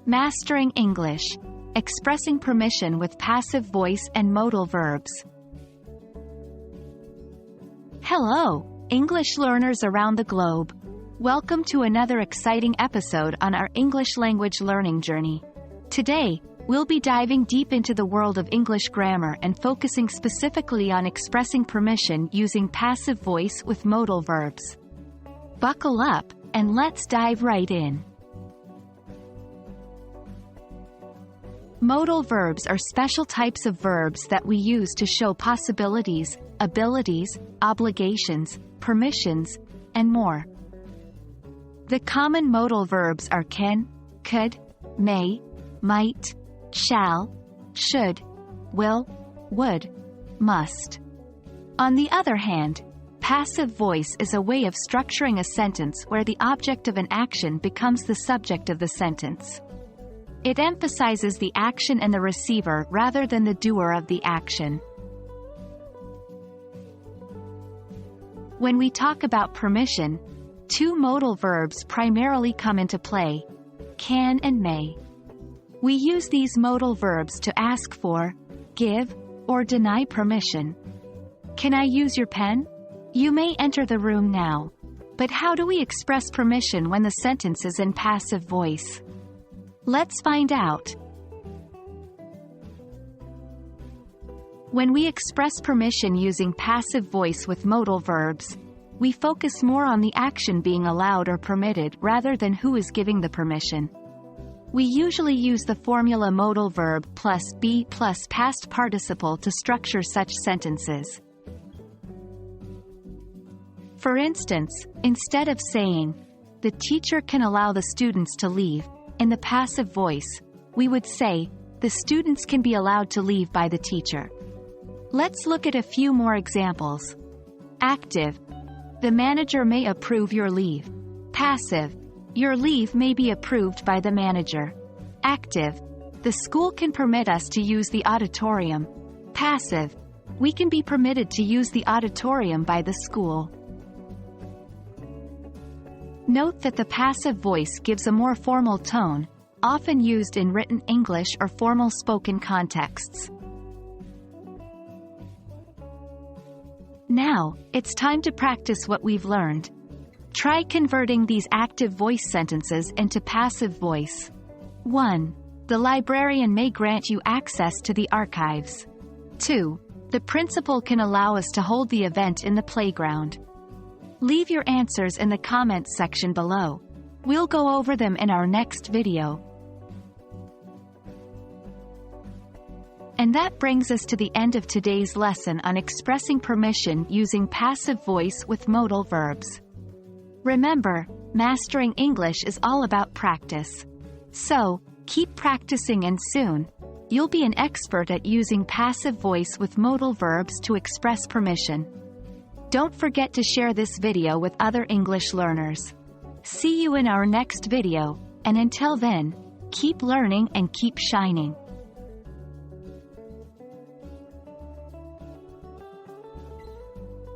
Mastering English. Expressing permission with passive voice and modal verbs. Hello, English learners around the globe. Welcome to another exciting episode on our English language learning journey. Today, we'll be diving deep into the world of English grammar and focusing specifically on expressing permission using passive voice with modal verbs. Buckle up, and let's dive right in. Modal verbs are special types of verbs that we use to show possibilities, abilities, obligations, permissions, and more. The common modal verbs are can, could, may, might, shall, should, will, would, must. On the other hand, passive voice is a way of structuring a sentence where the object of an action becomes the subject of the sentence. It emphasizes the action and the receiver rather than the doer of the action. When we talk about permission, two modal verbs primarily come into play: can and may. We use these modal verbs to ask for, give, or deny permission. Can I use your pen? You may enter the room now. But how do we express permission when the sentence is in passive voice? Let's find out. When we express permission using passive voice with modal verbs, we focus more on the action being allowed or permitted rather than who is giving the permission. We usually use the formula modal verb plus be plus past participle to structure such sentences. For instance, instead of saying, "The teacher can allow the students to leave," in the passive voice, we would say, "The students can be allowed to leave by the teacher." Let's look at a few more examples. Active: the manager may approve your leave. Passive: your leave may be approved by the manager. Active: the school can permit us to use the auditorium. Passive: we can be permitted to use the auditorium by the school. Note that the passive voice gives a more formal tone, often used in written English or formal spoken contexts. Now, it's time to practice what we've learned. Try converting these active voice sentences into passive voice. 1. The librarian may grant you access to the archives. 2. The principal can allow us to hold the event in the playground. Leave your answers in the comments section below. We'll go over them in our next video. And that brings us to the end of today's lesson on expressing permission using passive voice with modal verbs. Remember, mastering English is all about practice. So, keep practicing and soon, you'll be an expert at using passive voice with modal verbs to express permission. Don't forget to share this video with other English learners. See you in our next video, and until then, keep learning and keep shining.